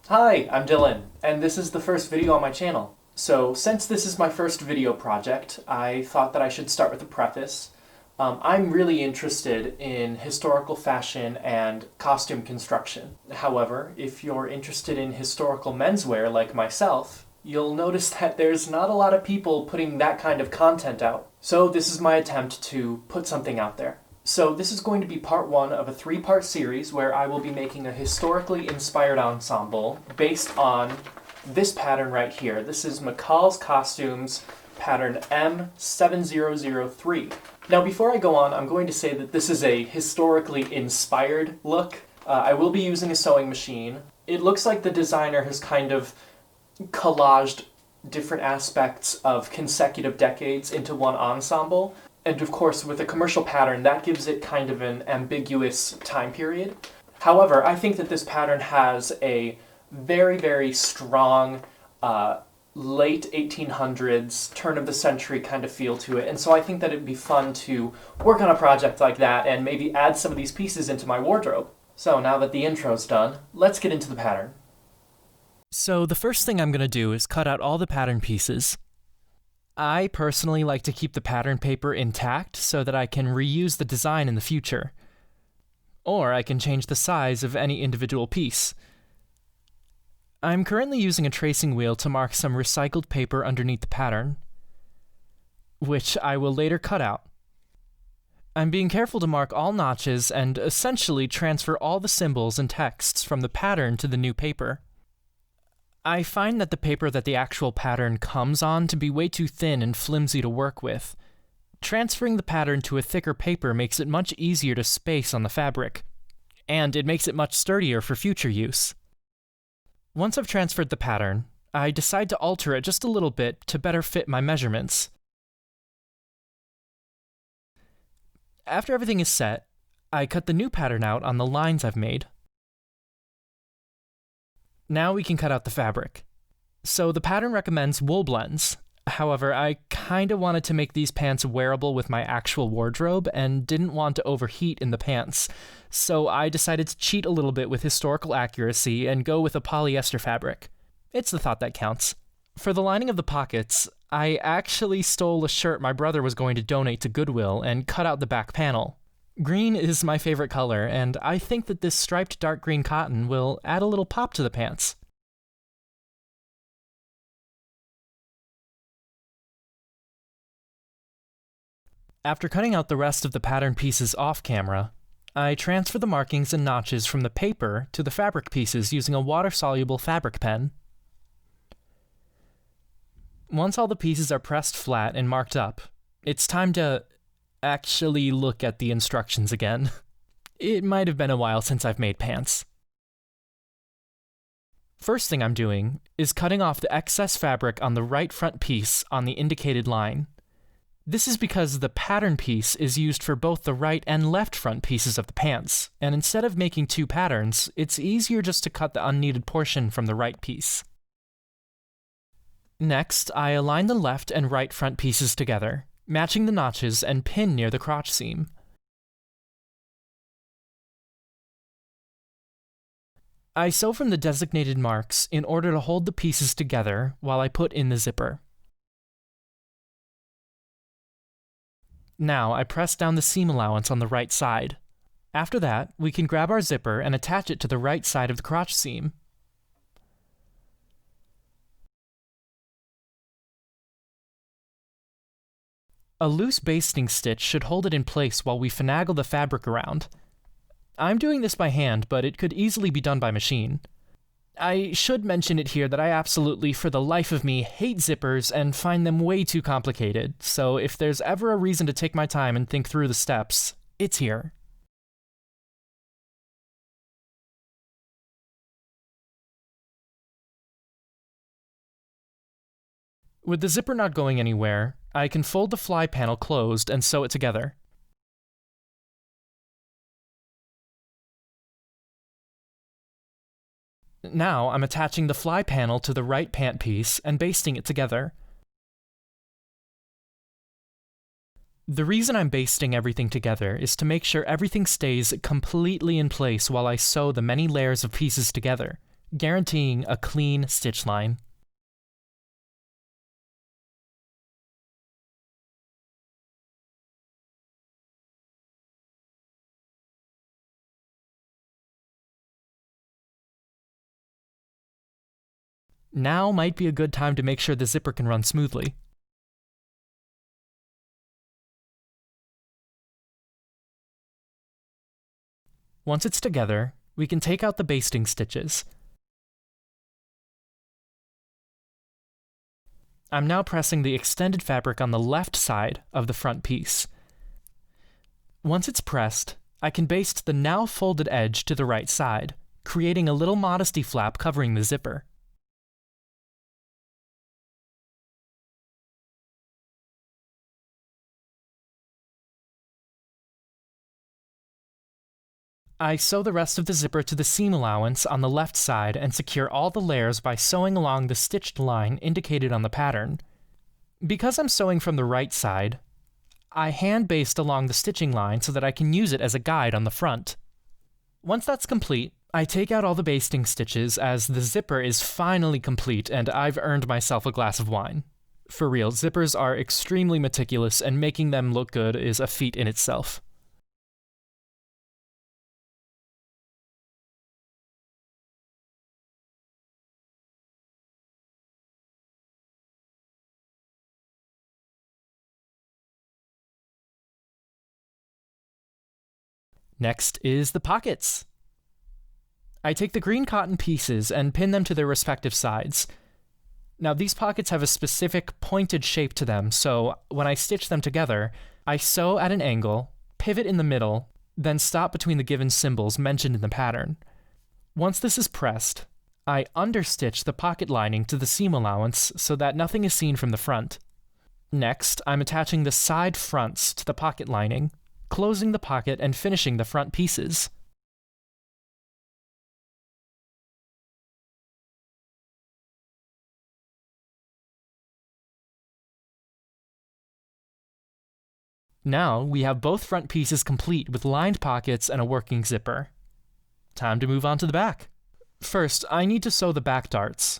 Hi, I'm Dylan, and this is the first video on my channel. So, since this is my first video project, I thought that I should start with a preface. I'm really interested in historical fashion and costume construction. However, if you're interested in historical menswear like myself, you'll notice that there's not a lot of people putting that kind of content out. So this is my attempt to put something out there. So this is going to be part one of a three-part series where I will be making a historically inspired ensemble based on this pattern right here. This is McCall's Costumes pattern M7003. Now before I go on, I'm going to say that this is a historically inspired look. I will be using a sewing machine. It looks like the designer has kind of collaged different aspects of consecutive decades into one ensemble. And of course, with a commercial pattern, that gives it kind of an ambiguous time period. However, I think that this pattern has a very, very strong late 1800s, turn of the century kind of feel to it. And so I think that it'd be fun to work on a project like that and maybe add some of these pieces into my wardrobe. So now that the intro's done, let's get into the pattern. So the first thing I'm going to do is cut out all the pattern pieces. I personally like to keep the pattern paper intact so that I can reuse the design in the future. Or I can change the size of any individual piece. I'm currently using a tracing wheel to mark some recycled paper underneath the pattern, which I will later cut out. I'm being careful to mark all notches and essentially transfer all the symbols and texts from the pattern to the new paper. I find that the paper that the actual pattern comes on to be way too thin and flimsy to work with. Transferring the pattern to a thicker paper makes it much easier to space on the fabric, and it makes it much sturdier for future use. Once I've transferred the pattern, I decide to alter it just a little bit to better fit my measurements. After everything is set, I cut the new pattern out on the lines I've made. Now we can cut out the fabric. So the pattern recommends wool blends. However, I kinda wanted to make these pants wearable with my actual wardrobe and didn't want to overheat in the pants. So I decided to cheat a little bit with historical accuracy and go with a polyester fabric. It's the thought that counts. For the lining of the pockets, I actually stole a shirt my brother was going to donate to Goodwill and cut out the back panel. Green is my favorite color, and I think that this striped dark green cotton will add a little pop to the pants. After cutting out the rest of the pattern pieces off camera, I transfer the markings and notches from the paper to the fabric pieces using a water-soluble fabric pen. Once all the pieces are pressed flat and marked up, it's time to actually look at the instructions again. It might have been a while since I've made pants. First thing I'm doing is cutting off the excess fabric on the right front piece on the indicated line. This is because the pattern piece is used for both the right and left front pieces of the pants, and instead of making two patterns, it's easier just to cut the unneeded portion from the right piece. Next, I align the left and right front pieces together, matching the notches and pin near the crotch seam. I sew from the designated marks in order to hold the pieces together while I put in the zipper. Now I press down the seam allowance on the right side. After that, we can grab our zipper and attach it to the right side of the crotch seam. A loose basting stitch should hold it in place while we finagle the fabric around. I'm doing this by hand, but it could easily be done by machine. I should mention it here that I absolutely, for the life of me, hate zippers and find them way too complicated, so if there's ever a reason to take my time and think through the steps, it's here. With the zipper not going anywhere, I can fold the fly panel closed and sew it together. Now I'm attaching the fly panel to the right pant piece and basting it together. The reason I'm basting everything together is to make sure everything stays completely in place while I sew the many layers of pieces together. guaranteeing a clean stitch line. Now might be a good time to make sure the zipper can run smoothly. Once it's together, we can take out the basting stitches. I'm now pressing the extended fabric on the left side of the front piece. Once it's pressed, I can baste the now folded edge to the right side, creating a little modesty flap covering the zipper. I sew the rest of the zipper to the seam allowance on the left side and secure all the layers by sewing along the stitched line indicated on the pattern. Because I'm sewing from the right side, I hand baste along the stitching line so that I can use it as a guide on the front. Once that's complete, I take out all the basting stitches as the zipper is finally complete and I've earned myself a glass of wine. For real, zippers are extremely meticulous and making them look good is a feat in itself. Next is the pockets. I take the green cotton pieces and pin them to their respective sides. Now these pockets have a specific pointed shape to them, so when I stitch them together, I sew at an angle, pivot in the middle, then stop between the given symbols mentioned in the pattern. Once this is pressed, I understitch the pocket lining to the seam allowance so that nothing is seen from the front. Next, I'm attaching the side fronts to the pocket lining, closing the pocket and finishing the front pieces. Now we have both front pieces complete with lined pockets and a working zipper. Time to move on to the back. First, I need to sew the back darts.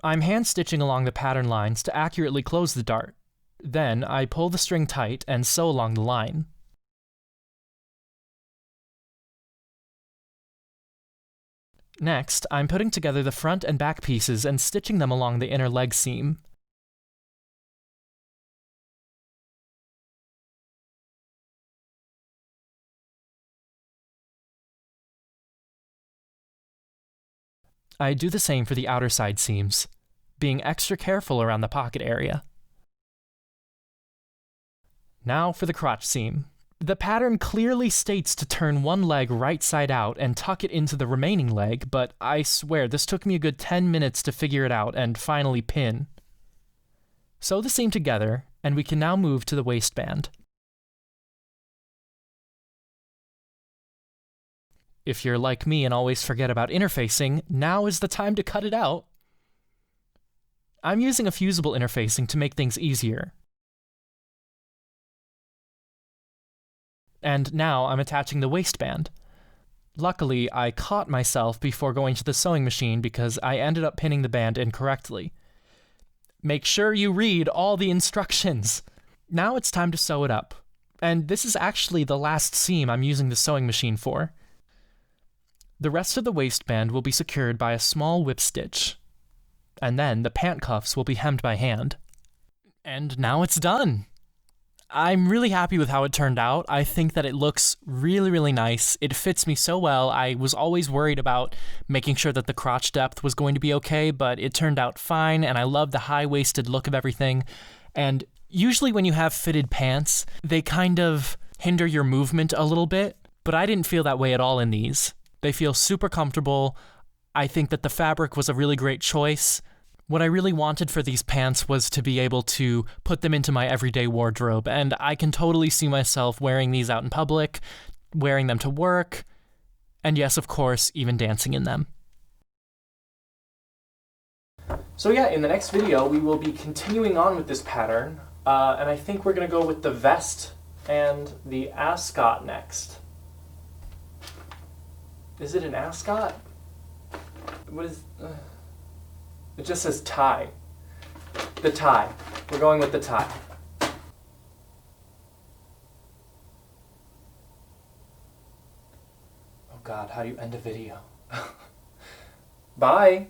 I'm hand stitching along the pattern lines to accurately close the dart. Then I pull the string tight and sew along the line. Next, I'm putting together the front and back pieces and stitching them along the inner leg seam. I do the same for the outer side seams, being extra careful around the pocket area. Now for the crotch seam. The pattern clearly states to turn one leg right side out and tuck it into the remaining leg, but I swear this took me a good 10 minutes to figure it out and finally pin. Sew the seam together, and we can now move to the waistband. If you're like me and always forget about interfacing, now is the time to cut it out. I'm using a fusible interfacing to make things easier. And now I'm attaching the waistband. Luckily, I caught myself before going to the sewing machine because I ended up pinning the band incorrectly. Make sure you read all the instructions. Now it's time to sew it up. And this is actually the last seam I'm using the sewing machine for. The rest of the waistband will be secured by a small whip stitch. And then the pant cuffs will be hemmed by hand. And now it's done! I'm really happy with how it turned out. I think that it looks really, really nice. It fits me so well. I was always worried about making sure that the crotch depth was going to be okay, but it turned out fine, and I love the high-waisted look of everything. And usually when you have fitted pants, they kind of hinder your movement a little bit, but I didn't feel that way at all in these. They feel super comfortable. I think that the fabric was a really great choice. What I really wanted for these pants was to be able to put them into my everyday wardrobe, and I can totally see myself wearing these out in public, wearing them to work, and yes, of course, even dancing in them. So yeah, in the next video, we will be continuing on with this pattern, and I think we're going to go with the vest and the ascot next. Is it an ascot? What is... it just says tie. The tie. We're going with the tie. Oh God, how do you end a video? Bye!